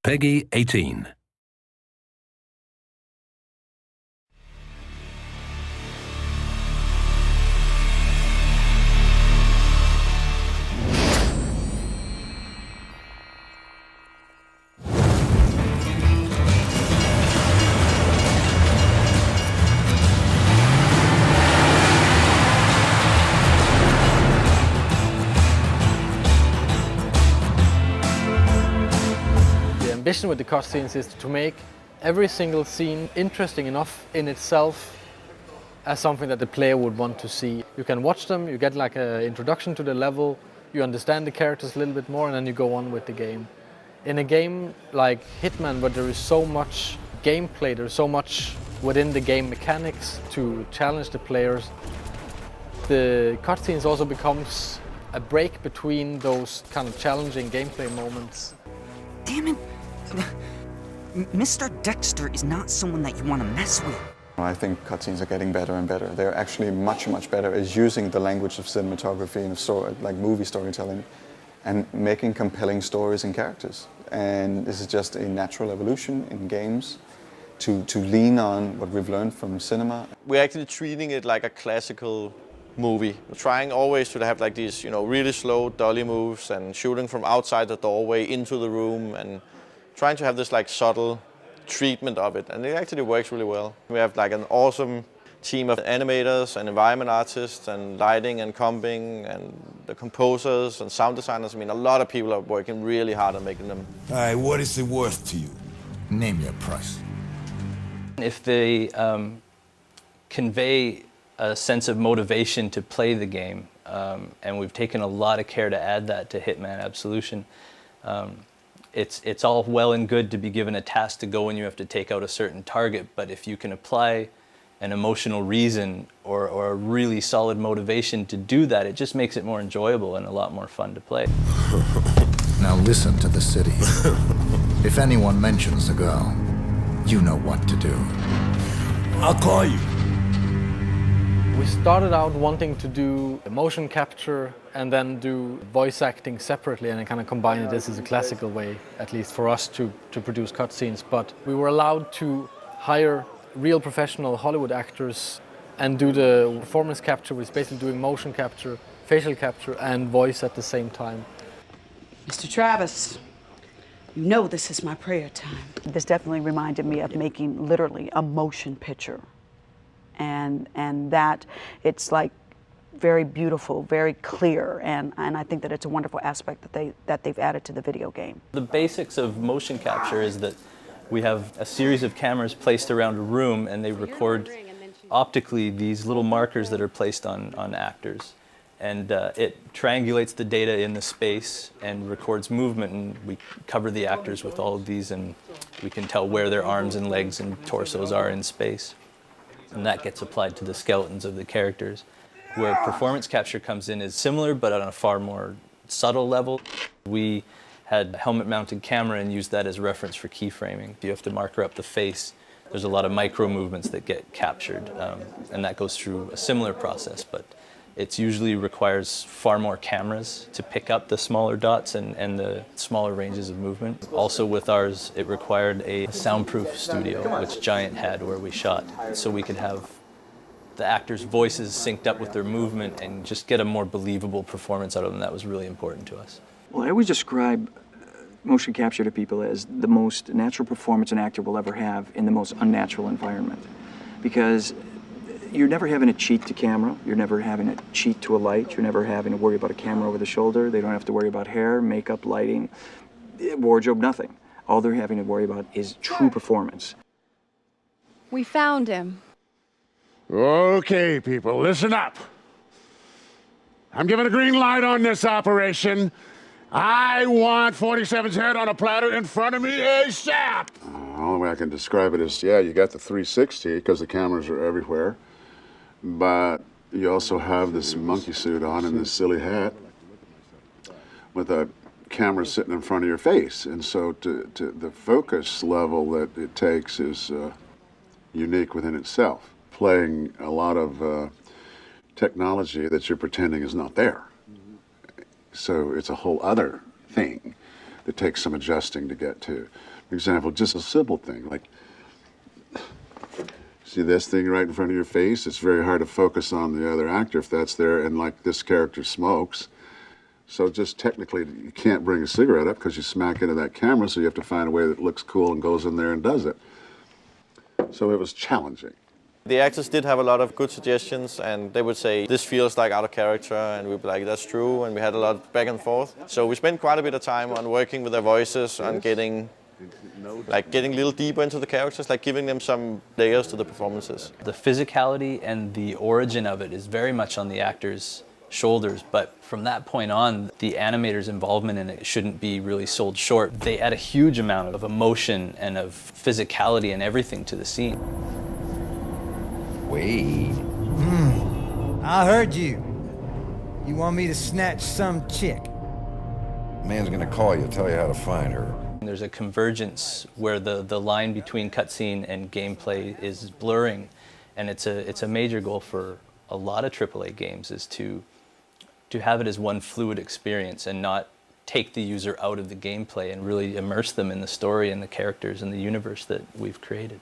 Peggy 18. The ambition with the cutscenes is to make every single scene interesting enough in itself as something that the player would want to see. You can watch them, you get like an introduction to the level, you understand the characters a little bit more, and then you go on with the game. In a game like Hitman, where there is so much gameplay, there's so much within the game mechanics to challenge the players, the cutscenes also becomes a break between those kind of challenging gameplay moments. Damn it! Mr. Dexter is not someone that you want to mess with. I think cutscenes are getting better and better. They're actually much, much better at using the language of cinematography and like movie storytelling and making compelling stories and characters. And this is just a natural evolution in games to lean on what we've learned from cinema. We're actually treating it like a classical movie. We're trying always to have like these, really slow dolly moves and shooting from outside the doorway into the room and trying to have this like subtle treatment of it, and it actually works really well. We have like an awesome team of animators and environment artists and lighting and comping and the composers and sound designers. I mean, a lot of people are working really hard on making them. All right, what is it worth to you? Name your price. If they convey a sense of motivation to play the game, and we've taken a lot of care to add that to Hitman Absolution. It's all well and good to be given a task to go and you have to take out a certain target, but if you can apply an emotional reason or a really solid motivation to do that, it just makes it more enjoyable and a lot more fun to play. Now listen to the city. If anyone mentions the girl, you know what to do. I'll call you. We started out wanting to do motion capture and then do voice acting separately and kind of combine it. This is a classical way, at least for us, to produce cutscenes. But we were allowed to hire real professional Hollywood actors and do the performance capture, which is basically doing motion capture, facial capture, and voice at the same time. Mr. Travis, you know this is my prayer time. This definitely reminded me of making literally a motion picture. And that it's like very beautiful, very clear, and I think that it's a wonderful aspect that they've added to the video game. The basics of motion capture is that we have a series of cameras placed around a room and they record optically these little markers that are placed on actors. And it triangulates the data in the space and records movement, and we cover the actors with all of these and we can tell where their arms and legs and torsos are in space. And that gets applied to the skeletons of the characters. Where performance capture comes in is similar, but on a far more subtle level. We had a helmet-mounted camera and used that as reference for keyframing. If you have to marker up the face, there's a lot of micro movements that get captured, and that goes through a similar process, but it usually requires far more cameras to pick up the smaller dots and the smaller ranges of movement. Also with ours, it required a soundproof studio, which Giant had where we shot, so we could have the actors' voices synced up with their movement and just get a more believable performance out of them. That was really important to us. Well, I always describe motion capture to people as the most natural performance an actor will ever have in the most unnatural environment. Because you're never having to cheat to camera, you're never having to cheat to a light, you're never having to worry about a camera over the shoulder, they don't have to worry about hair, makeup, lighting, wardrobe, nothing. All they're having to worry about is true performance. We found him. Okay, people, listen up. I'm giving a green light on this operation. I want 47's head on a platter in front of me ASAP! The only way I can describe it is, yeah, you got the 360 because the cameras are everywhere, but you also have this monkey suit on and this silly hat with a camera sitting in front of your face. And so the focus level that it takes is unique within itself, playing a lot of technology that you're pretending is not there. So it's a whole other thing that takes some adjusting to get to. example, just a simple thing like, see this thing right in front of your face? It's very hard to focus on the other actor if that's there, and like this character smokes. So just technically, you can't bring a cigarette up because you smack into that camera, so you have to find a way that looks cool and goes in there and does it. So it was challenging. The actors did have a lot of good suggestions, and they would say, this feels like out of character, and we'd be like, that's true, and we had a lot of back and forth. So we spent quite a bit of time on working with their voices, on getting a little deeper into the characters, like giving them some layers to the performances. The physicality and the origin of it is very much on the actors' shoulders, but from that point on, the animators' involvement in it shouldn't be really sold short. They add a huge amount of emotion and of physicality and everything to the scene. Wait. I heard you. You want me to snatch some chick? Man's gonna call you, tell you how to find her. There's a convergence where the line between cutscene and gameplay is blurring, and it's a major goal for a lot of AAA games is to have it as one fluid experience and not take the user out of the gameplay and really immerse them in the story and the characters and the universe that we've created.